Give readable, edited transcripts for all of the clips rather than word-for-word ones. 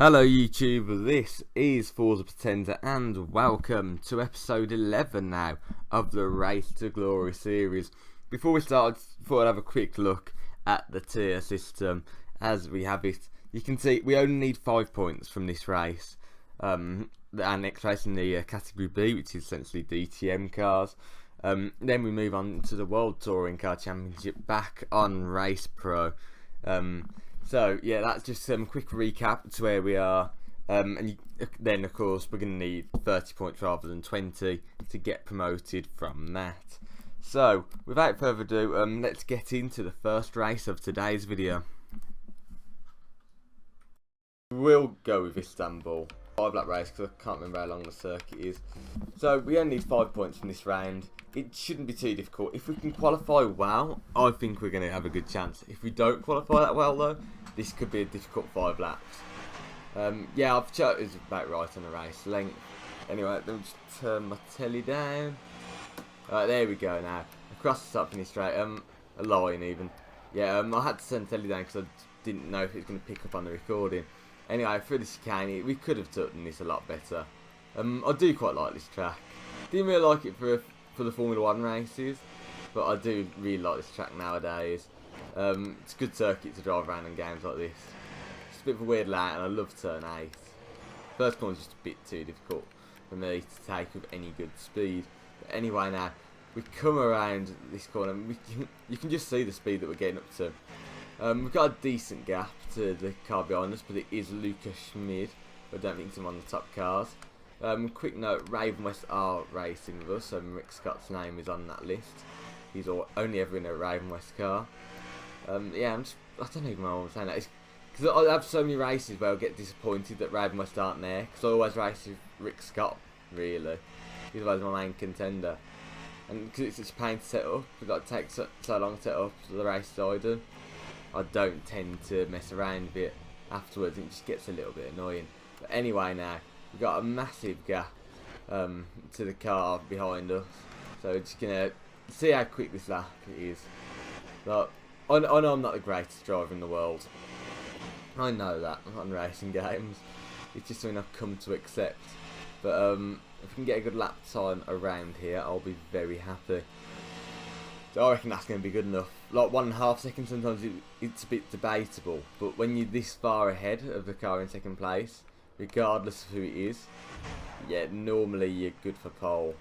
Hello YouTube, this is Forza Pretender and welcome to episode 11 now of the Race to Glory series. Before we start, I thought I'd have a quick look at the tier system as we have it. You can see we only need 5 points from this race. Our next race in the Category B, which is essentially DTM cars. Then we move on to the World Touring Car Championship back on Race Pro. So yeah, that's just some quick recap to where we are, then of course we're going to need 30 points rather than 20 to get promoted from that. So without further ado, let's get into the first race of today's video. We'll go with Istanbul. 5-lap race because I can't remember how long the circuit is. So we only need 5 points from this round. It shouldn't be too difficult. If we can qualify well, I think we're going to have a good chance. If we don't qualify that well though, this could be a difficult 5 laps. Yeah, I've chosen about right on the race length. Anyway, let me just turn my telly down. Alright, there we go now. Across the start finish straight, a line even. Yeah, I had to turn the telly down because I didn't know if it was going to pick up on the recording. Anyway, through the chicane, we could have done this a lot better. I do quite like this track. Didn't really like it for the Formula 1 races, but I do really like this track nowadays. It's a good circuit to drive around in games like this. It's a bit of a weird layout and I love turn 8. First corner is just a bit too difficult for me to take with any good speed. But anyway now, we come around this corner and you can just see the speed that we're getting up to. We've got a decent gap to the car behind us, but it is Lucas Schmid. I don't think he's on the top cars. Quick note, Raven West are racing with us, so Rick Scott's name is on that list. He's only ever in a Raven West car. Yeah, I don't even know why I'm saying that. Because I have so many races where I get disappointed that Raven West aren't there, because I always race with Rick Scott, really. He's always my main contender. And because it's such a pain to set up, it takes so long to set up the races I do, I don't tend to mess around with it afterwards. It just gets a little bit annoying. But anyway now, we've got a massive gap to the car behind us. So we're just going to see how quick this lap is. But I know I'm not the greatest driver in the world. I know that on racing games. It's just something I've come to accept. But if we can get a good lap time around here, I'll be very happy. So I reckon that's going to be good enough. Like 1.5 seconds, sometimes it's a bit debatable. But when you're this far ahead of the car in second place, regardless of who it is, yeah, normally you're good for pole.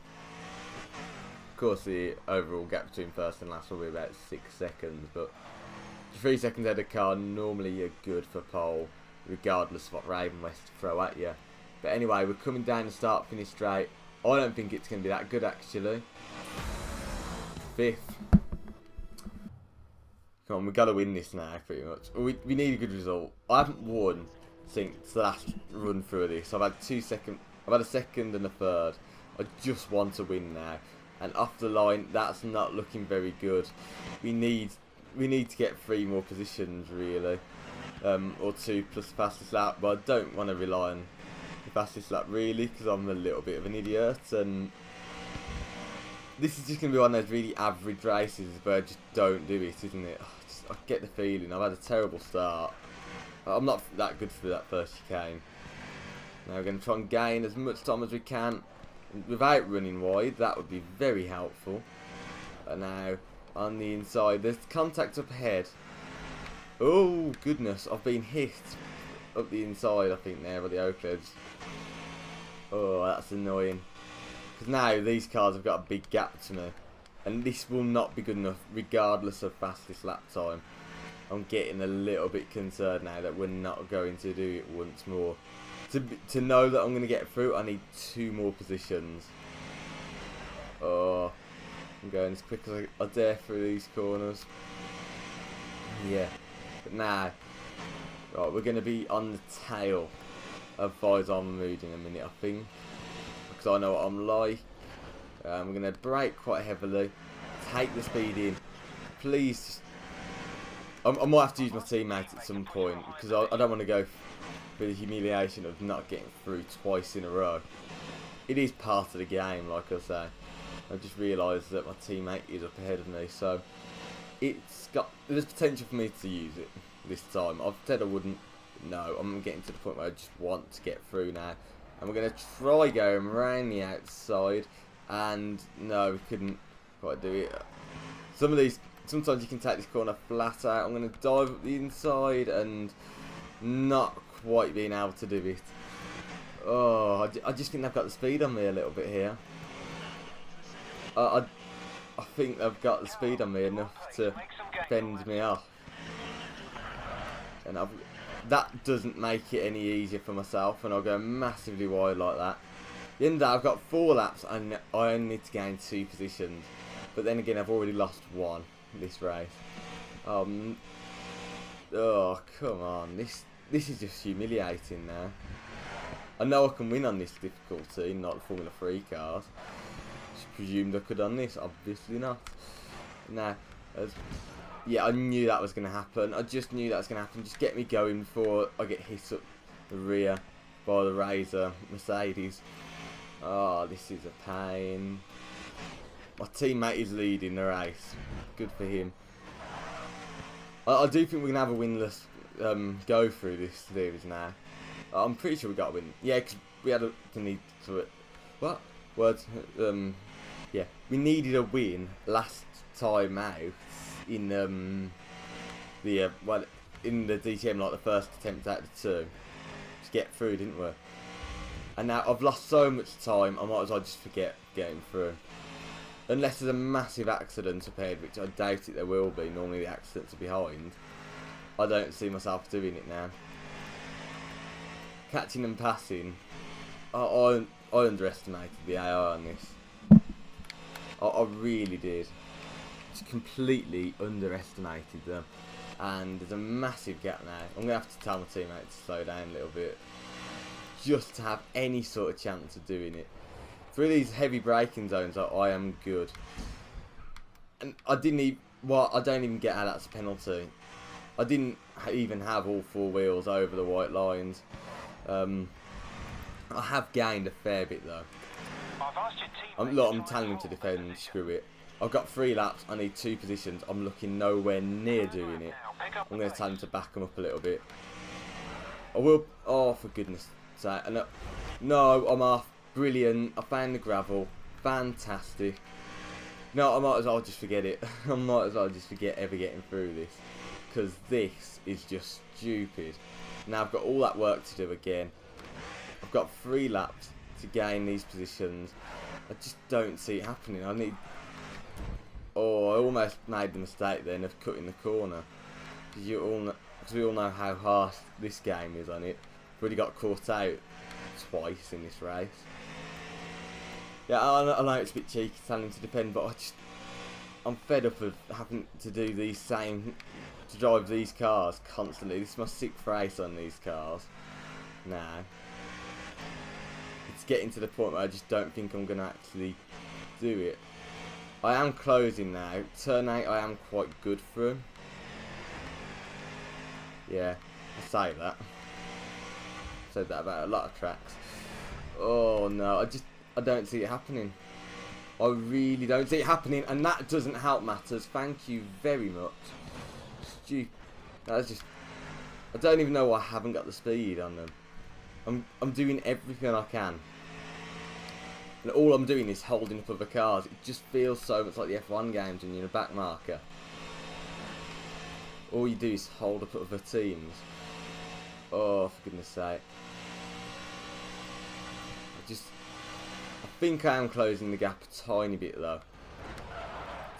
Of course, the overall gap between first and last will be about 6 seconds, but 3 seconds ahead of the car, normally you're good for pole, regardless of what Raven West throw at you. But anyway, we're coming down the start finish straight. I don't think it's going to be that good actually. 5th. Come on, we've got to win this now, pretty much. We need a good result. I haven't won since the last run through this. I've had a second and a third. I just want to win now. And off the line, that's not looking very good. We need to get 3 more positions really, or 2 plus fastest lap. But I don't want to rely on the fastest lap really, because I'm a little bit of an idiot. And this is just going to be one of those really average races where I just don't do it, isn't it? I get the feeling I've had a terrible start. I'm not that good for that first chicane. Now we're going to try and gain as much time as we can without running wide. That would be very helpful. And now on the inside, there's contact up ahead. Oh goodness, I've been hit up the inside, I think, there by the Oakleds. Oh, that's annoying. Because now these cars have got a big gap to me. And this will not be good enough regardless of fastest lap time. I'm getting a little bit concerned now that we're not going to do it once more. To know that I'm going to get through, I need 2 more positions. Oh, I'm going as quick as I dare through these corners. Yeah, but now, right, we're going to be on the tail of Faizal Mahmood in a minute, I think. Because I know what I'm like. We're going to brake quite heavily. Take the speed in. Please just... I might have to use my teammate at some point, because I don't want to go for the humiliation of not getting through twice in a row. It is part of the game, like I say. I just realised that my teammate is up ahead of me, so there's potential for me to use it this time. I've said I wouldn't. no, I'm getting to the point where I just want to get through now. And we're going to try going around the outside. And no, we couldn't quite do it. Sometimes you can take this corner flat out. I'm going to dive up the inside and not quite being able to do it. Oh, I just think they've got the speed on me a little bit here. I think they've got the speed on me enough to fend me off. And that doesn't make it any easier for myself, and I'll go massively wide like that. At the end of the day, I've got 4 laps and I only need to gain 2 positions. But then again, I've already lost 1 this race. Oh, come on. This is just humiliating now. I know I can win on this difficulty, not the Formula 3 cars. Just presumed I could on this, obviously not. Nah, yeah, I knew that was going to happen. I just knew that was going to happen. Just get me going before I get hit up the rear by the Razor Mercedes. Oh, this is a pain. My teammate is leading the race. Good for him. I do think we're going to have a winless go through this series now. I'm pretty sure we got a win. Yeah, because we had to need to it. What? Words? Yeah, we needed a win last time out in in the DTM, like the first attempt out of the 2 to get through, didn't we? And now I've lost so much time, I might as well just forget getting through. Unless there's a massive accident ahead, which I doubt it there will be. Normally the accidents are behind. I don't see myself doing it now. Catching and passing. I underestimated the AI on this. I really did. Just completely underestimated them. And there's a massive gap now. I'm going to have to tell my teammate to slow down a little bit. Just to have any sort of chance of doing it. Through these heavy braking zones, I am good. And I don't even get how that's a penalty. I didn't even have all 4 wheels over the white lines. I have gained a fair bit though. Look, I'm telling him to defend, screw it. I've got 3 laps, I need 2 positions. I'm looking nowhere near doing it. I'm going to tell him to back him up a little bit. I will, oh for goodness sake. No, I'm off. Brilliant, I found the gravel, fantastic. No, I might as well just forget it. I might as well just forget ever getting through this. Because this is just stupid. Now I've got all that work to do again. I've got 3 laps to gain these positions. I just don't see it happening. Oh, I almost made the mistake then of cutting the corner. Because we all know how harsh this game is on it. I've already got caught out twice in this race. Yeah, I know it's a bit cheeky telling him to defend, but I'm fed up of having to do to drive these cars constantly. This is my 6th race on these cars. Nah. It's getting to the point where I just don't think I'm going to actually do it. I am closing now. Turn 8 I am quite good through. Yeah, I say that. I've said that about a lot of tracks. Oh no, I don't see it happening. I really don't see it happening, and that doesn't help matters. Thank you very much. Stupid. That's just. I don't even know why I haven't got the speed on them. I'm doing everything I can, and all I'm doing is holding up other cars. It just feels so much like the F1 games when you're in a back marker. All you do is hold up other teams. Oh, for goodness sake. I think I am closing the gap a tiny bit though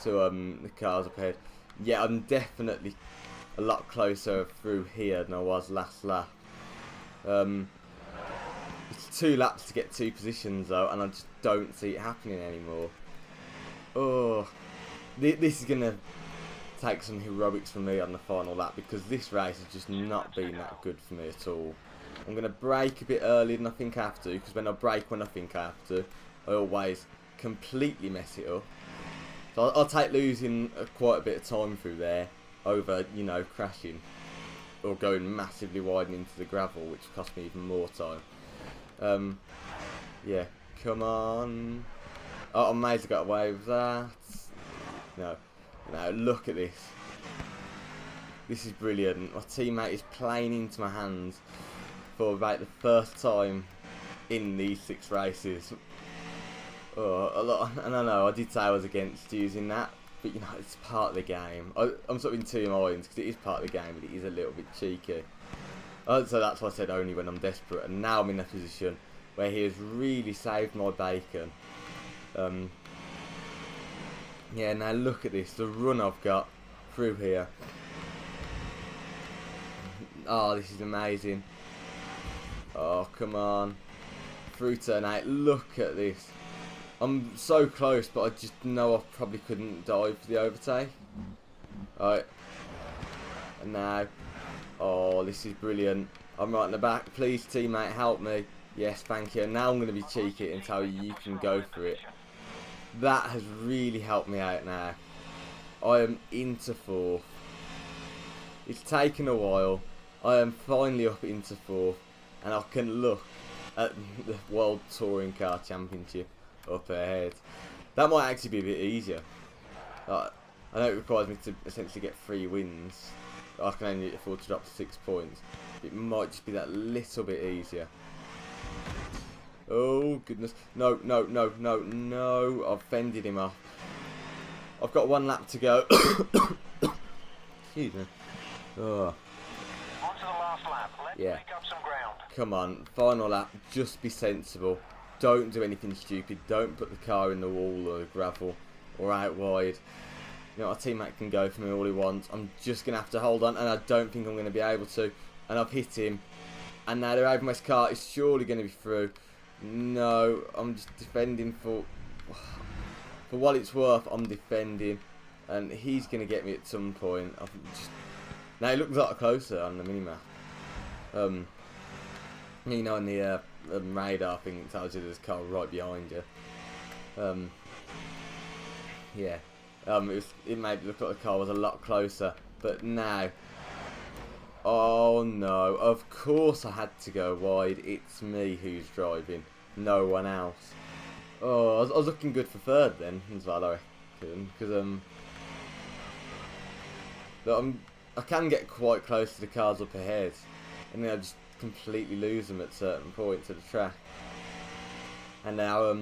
to the cars up ahead. Yeah, I'm definitely a lot closer through here than I was last lap. It's 2 laps to get 2 positions though, and I just don't see it happening anymore. Oh, this is gonna take some heroics from me on the final lap, because this race has just not been that good for me at all. I'm going to brake a bit earlier than I think I have to, because when I brake when I think I have to, I always completely mess it up. So I'll take losing quite a bit of time through there over, you know, crashing or going massively wide into the gravel, which cost me even more time. Yeah, come on. Oh, I may have got away with that. No, look at this. This is brilliant. My teammate is playing into my hands for about the first time in these 6 races. Oh, a lot, and I know I did say I was against using that, but you know, it's part of the game. I'm sort of in 2 minds because it is part of the game, but it is a little bit cheeky. So that's why I said only when I'm desperate, and now I'm in a position where he has really saved my bacon. Yeah, now look at this, the run I've got through here. Oh, this is amazing. Oh, come on. Through turn 8, look at this. I'm so close, but I just know I probably couldn't dive for the overtake. Alright. And now. Oh, this is brilliant. I'm right in the back. Please, teammate, help me. Yes, thank you. And now I'm going to be cheeky and tell you can go for it. That has really helped me out now. I am into 4th. It's taken a while. I am finally up into 4th. And I can look at the World Touring Car Championship up ahead. That might actually be a bit easier. I know it requires me to essentially get 3 wins. I can only afford to drop 6 points. It might just be that little bit easier. Oh goodness. No, no, no, no, no. I've fended him off. I've got 1 lap to go. Excuse me. Oh. On to the last lap. Let's pick up some ground. Come on, final lap. Just be sensible. Don't do anything stupid. Don't put the car in the wall or the gravel or out wide. You know, our teammate can go for me all he wants. I'm just going to have to hold on, and I don't think I'm going to be able to. And I've hit him. And now the Ravenwest car is surely going to be through. No, I'm just defending for what it's worth. I'm defending. And he's going to get me at some point. Now, it looks a lot closer on the minimap. You know, on the radar thing, it tells you there's a car right behind you. Yeah. It made it look like the car was a lot closer, but now, oh no, of course I had to go wide. It's me who's driving, no one else. Oh, I was looking good for 3rd then as well, I reckon, because I can get quite close to the cars up ahead, and then I just completely lose them at certain points of the track. And now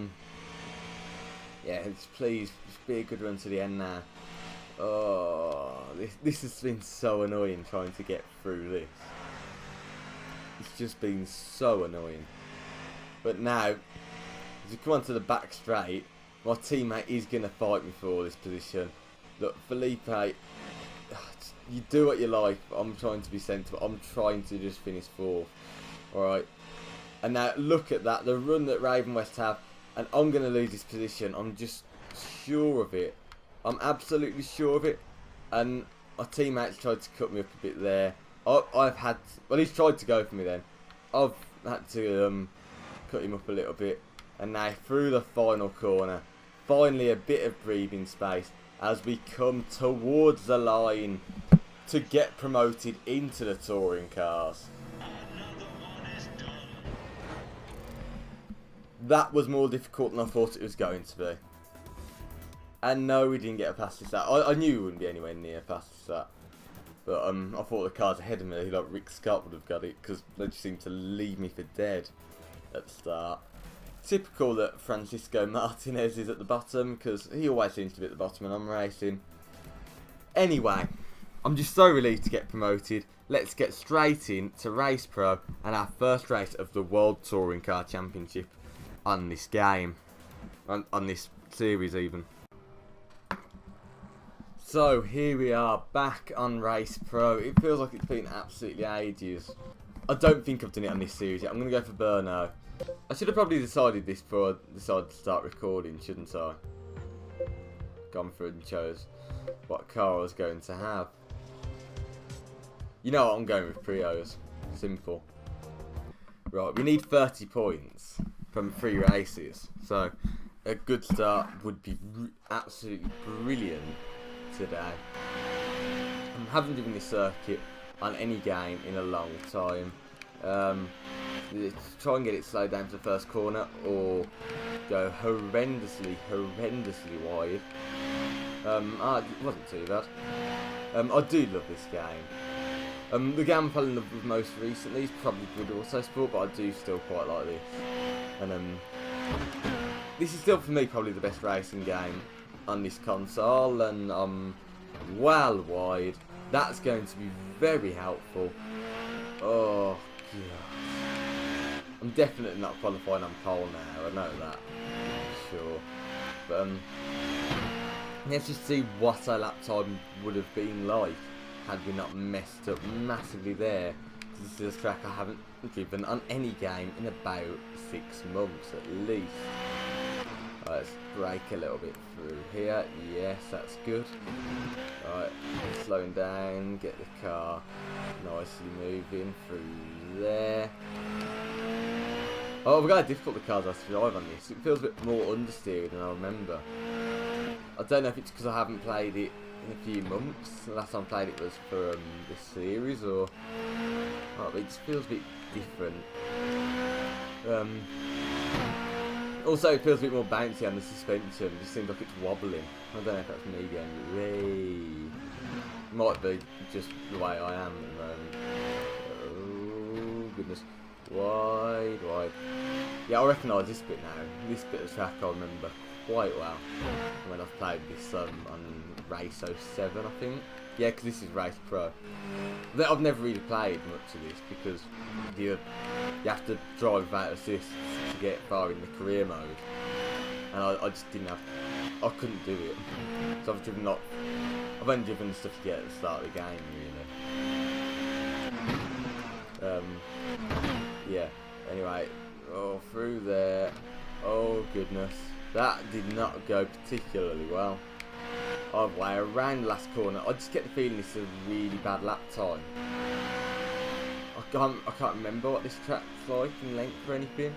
yeah, please just be a good run to the end now. Oh, this has been so annoying trying to get through this. It's just been so annoying. But now, as we come onto the back straight, my teammate is going to fight me for this position. Look, Felipe, you do what you like, but I'm trying to be sensible. I'm trying to just finish 4th. Alright. And now, look at that, the run that Ravenwest have. And I'm going to lose this position. I'm just sure of it. I'm absolutely sure of it. And my teammates tried to cut me up a bit there. I've had... Well, he's tried to go for me then. I've had to cut him up a little bit. And now through the final corner. Finally a bit of breathing space as we come towards the line to get promoted into the touring cars. That was more difficult than I thought it was going to be. And no, we didn't get a past this. I knew we wouldn't be anywhere near past this. But I thought the cars ahead of me, like Rick Scott would have got it, because they just seemed to leave me for dead at the start. Typical that Francisco Martinez is at the bottom, because he always seems to be at the bottom and I'm racing. Anyway, I'm just so relieved to get promoted. Let's get straight in to Race Pro and our first race of the World Touring Car Championship on this game. On this series even. So here we are back on Race Pro. It feels like it's been absolutely ages. I don't think I've done it on this series yet. I'm going to go for Burno. I should have probably decided this before I decided to start recording, shouldn't I? Gone through and chose what car I was going to have. You know what, I'm going with Prios. Simple. Right, we need 30 points from 3 races. So a good start would be absolutely brilliant today. I haven't driven this circuit on any game in a long time. Try and get it slowed down to the first corner or go horrendously wide. It wasn't too bad. I do love this game. The game I'm falling in love with most recently is probably Good Auto Sport, but I do still quite like this. And this is still for me probably the best racing game on this console, and I'm well wide. That's going to be very helpful. Oh, yeah. I'm definitely not qualifying on pole now, I know that, sure. But let's just see what our lap time would have been like had we not messed up massively there. Because this is a track I haven't driven on any game in about 6 months at least. Right, let's brake a little bit through here. Yes, that's good. Right, slowing down, get the car nicely moving through there. Oh, we've got how difficult the cars are to drive on this. It feels a bit more understeered than I remember. I don't know if it's because I haven't played it in a few months. The last time I played it was for this series, or but it just feels a bit different. Also, it feels a bit more bouncy on the suspension. It just seems like it's wobbling. I don't know if that's me going way. Might be just the way I am at the moment. Oh goodness. Wide. Yeah, I recognise this bit now. This bit of the track I remember quite well when I've played this on Race 07, I think. Yeah, because this is Race Pro. I've never really played much of this because you have to drive without assist to get far in the career mode, and I just didn't have. I couldn't do it. So I've only driven stuff you get at the start of the game, really. Yeah. Anyway, through there. Oh goodness, that did not go particularly well. All the way around the last corner. I just get the feeling it's a really bad lap time. I can't remember what this track's like in length or anything.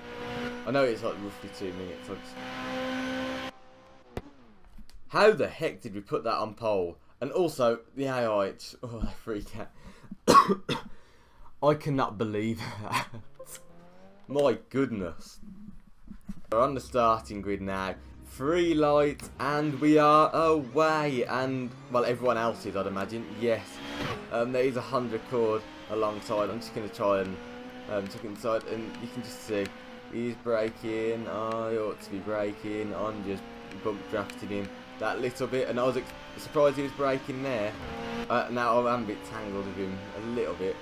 I know it's like roughly 2 minutes. How the heck did we put that on pole? And also the AI. Oh, I freak out. I cannot believe that. My goodness. We're on the starting grid now. 3 lights and we are away, and well, everyone else is, I'd imagine. Yes, there is a Honda Accord alongside. I'm just going to try and tuck inside, and you can just see he's braking. I ought to be braking. I'm just bump drafting him that little bit, and I was surprised he was braking there. Now I'm a bit tangled with him a little bit.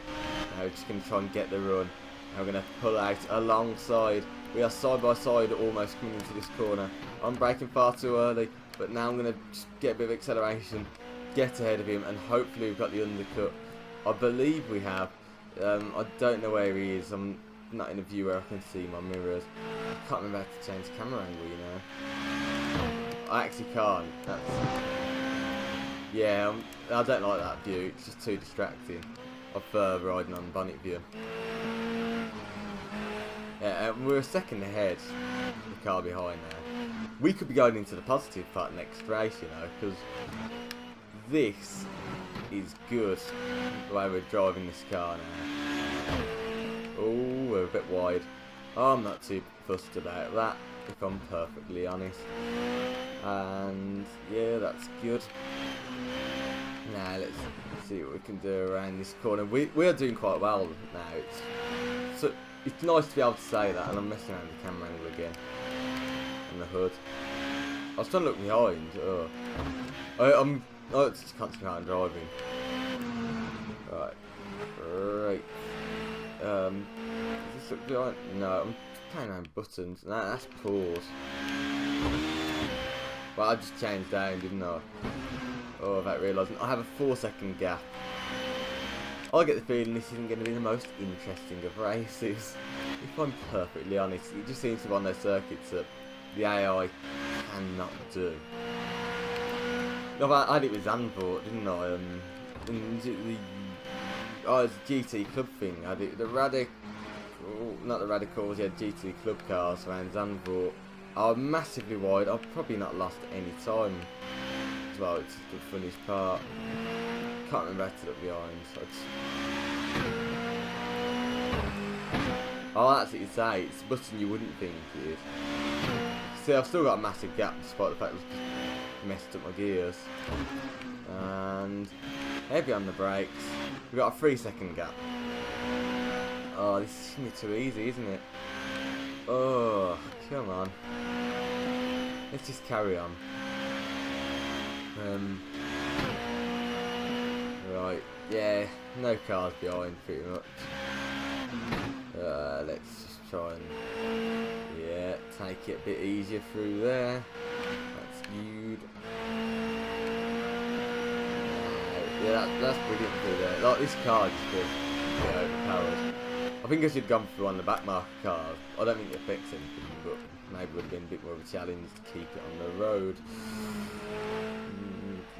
Now we're just going to try and get the run. Now we're going to pull out alongside. We are side by side, almost coming into this corner. I'm braking far too early, but now I'm going to just get a bit of acceleration, get ahead of him, and hopefully we've got the undercut. I believe we have. I don't know where he is. I'm not in a view where I can see my mirrors. I can't remember how to change the camera angle, you know. I actually can't. Yeah, I don't like that view. It's just too distracting. I prefer riding on bonnet view. Yeah, we're a second ahead, the car behind now. We could be going into the positive part next race, you know, because this is good, the way we're driving this car now. Oh, we're a bit wide. I'm not too fussed about that, if I'm perfectly honest. And yeah, that's good. Now let's see what we can do around this corner. We are doing quite well now. It's nice to be able to say that, and I'm messing around with the camera angle again. And the hood. I was trying to look behind. I just can't see how I'm driving. Right. Right. Does this look behind? No, I'm playing around buttons. Nah, that's pause. Well, I just changed down, didn't I? Oh, without realising. I have a 4-second gap. I get the feeling this isn't going to be the most interesting of races. If I'm perfectly honest, it just seems to be one of those circuits that the AI cannot do. No, I had it with Zandvoort, didn't I? It's a GT Club thing. I had it not the Radicals, yeah, GT Club cars around Zandvoort. are massively wide. I've probably not lost any time as well. It's the funniest part. Can't remember how to look behind. So oh, that's what you say. It's a button you wouldn't think it is. See, I've still got a massive gap despite the fact I've just messed up my gears. And heavy on the brakes. We've got a 3-second gap. Oh, this is going to be too easy, isn't it? Oh, come on. Let's just carry on. Right, yeah, no cars behind pretty much. Let's just try and, yeah, take it a bit easier through there. That's good. Yeah, that's brilliant through there. Like, this car is good. Yeah, overpowered. I think I should have gone for one of the back market cars. I don't think it affects anything, but maybe it would have been a bit more of a challenge to keep it on the road.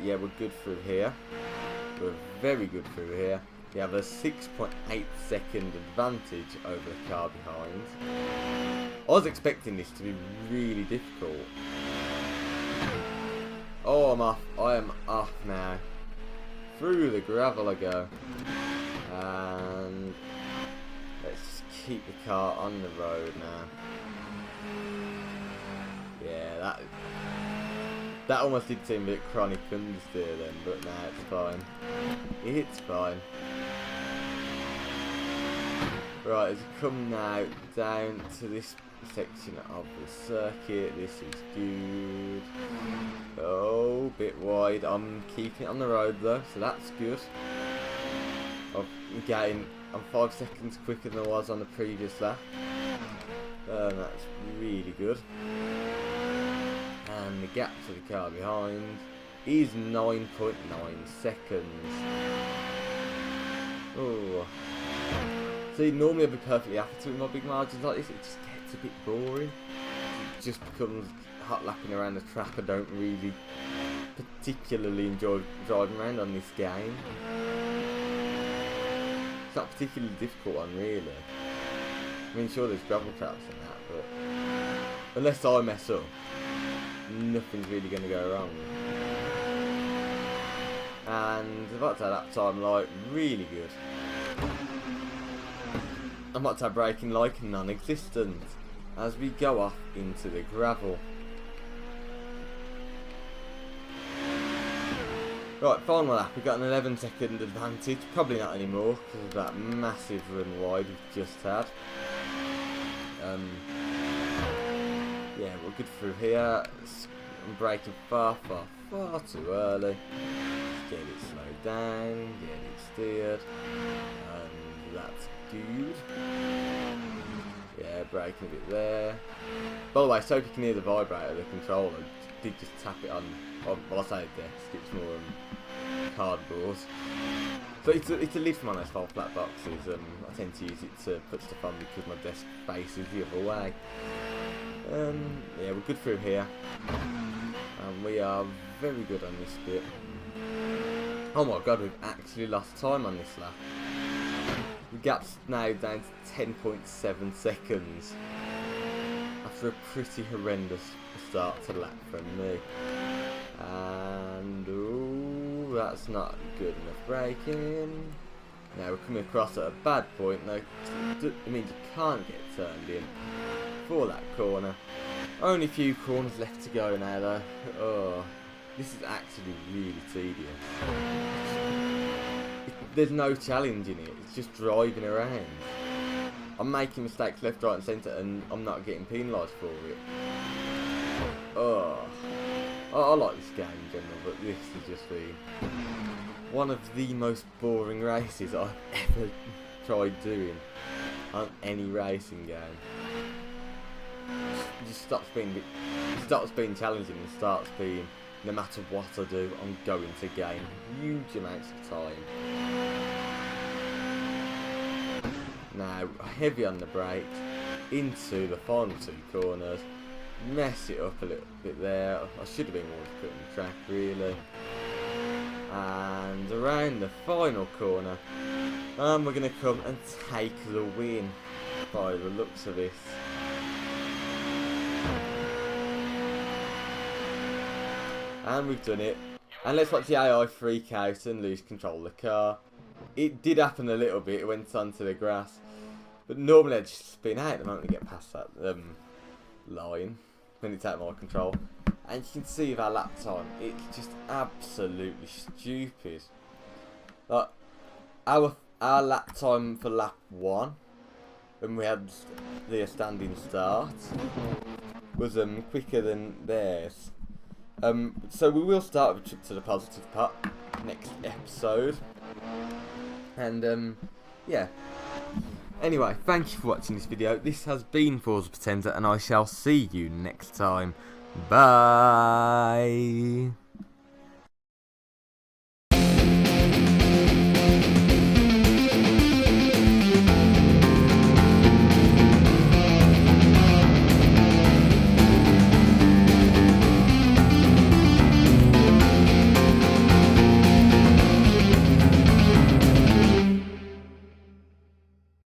Yeah, we're good through here. We're very good through here. We have a 6.8 second advantage over the car behind. I was expecting this to be really difficult. Oh, I'm off. I am off now. Through the gravel I go. And let's just keep the car on the road now. Yeah, that almost did seem a bit chronic understeer then, but now it's fine. It's fine. Right, as we come now down to this section of the circuit, this is good. Oh, bit wide. I'm keeping it on the road though, so that's good. I'm 5 seconds quicker than I was on the previous lap. That's really good. And the gap to the car behind is 9.9 seconds. Oh. See, normally I'd be perfectly happy to with my big margins like this. It just gets a bit boring. It just becomes hot lapping around the track. I don't really particularly enjoy driving around on this game. It's not a particularly difficult one, really. I mean, sure, there's gravel traps and that, but unless I mess up, nothing's really going to go wrong. And I've got to have lap time like really good. I'm about to have braking like non-existent as we go off into the gravel. Right, final lap. We've got an 11-second advantage. Probably not anymore because of that massive run wide we've just had. Yeah, we're good through here. I'm braking far too early. Get it slowed down, get it steered, and that's good. Yeah, braking a bit there. By the way, so if you can hear the vibrator of the controller, I did just tap it on, well I say desk, it's more cardboard. So it's a lid from one of those flat boxes. I tend to use it to put stuff on because my desk faces the other way. Yeah, we're good through here. And we are very good on this bit. Oh my god, we've actually lost time on this lap. The gap's now down to 10.7 seconds. After a pretty horrendous start to the lap from me. And ooh, that's not good enough braking. Now we're coming across at a bad point. Now, it means you can't get turned in for that corner. Only a few corners left to go now though. Oh, this is actually really tedious. There's no challenge in it, it's just driving around. I'm making mistakes left, right and centre and I'm not getting penalised for it. Oh, I like this game in general, but this has just been one of the most boring races I've ever tried doing on any racing game. It just stops being challenging and starts being, no matter what I do, I'm going to gain huge amounts of time. Now, heavy on the brakes, into the final two corners, mess it up a little bit there. I should have been more to put on the track really. And around the final corner, and we're going to come and take the win by the looks of this. And we've done it. And let's watch the AI freak out and lose control of the car. It did happen a little bit, it went onto the grass. But normally I'd just spin out the moment we get past that line. when it's out of my control. And you can see with our lap time, it's just absolutely stupid. Like, our lap time for lap 1, when we had the standing start, was quicker than theirs. So we will start with a trip to the positive part next episode. And yeah. Anyway, thank you for watching this video. This has been Forza Potenza, and I shall see you next time. Bye.